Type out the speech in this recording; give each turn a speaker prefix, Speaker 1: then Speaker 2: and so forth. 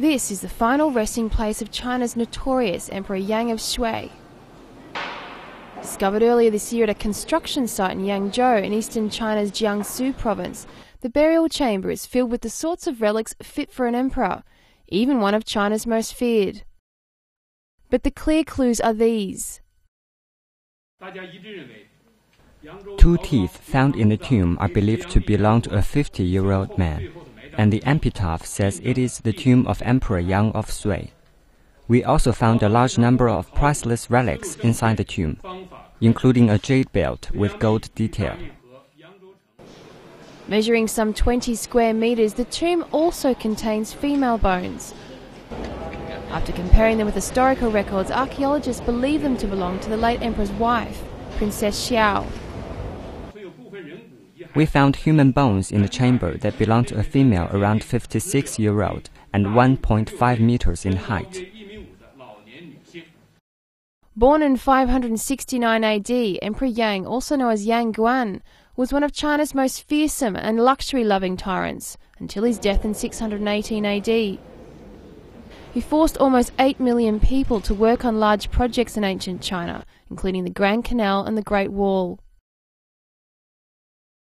Speaker 1: This is the final resting place of China's notorious Emperor Yang of Sui. Discovered earlier this year at a construction site in Yangzhou in eastern China's Jiangsu province, the burial chamber is filled with the sorts of relics fit for an emperor, even one of China's most feared. But the clear clues are these.
Speaker 2: 2 teeth found in the tomb are believed to belong to a 50-year-old man, and the epitaph says it is the tomb of Emperor Yang of Sui. We also found a large number of priceless relics inside the tomb, including a jade belt with gold detail.
Speaker 1: Measuring some 20 square meters, the tomb also contains female bones. After comparing them with historical records, archaeologists believe them to belong to the late emperor's wife, Princess Xiao.
Speaker 2: We found human bones in the chamber that belonged to a female around 56-year-old and 1.5 meters in height.
Speaker 1: Born in 569 AD, Emperor Yang, also known as Yang Guan, was one of China's most fearsome and luxury-loving tyrants until his death in 618 AD. He forced almost 8 million people to work on large projects in ancient China, including the Grand Canal and the Great Wall.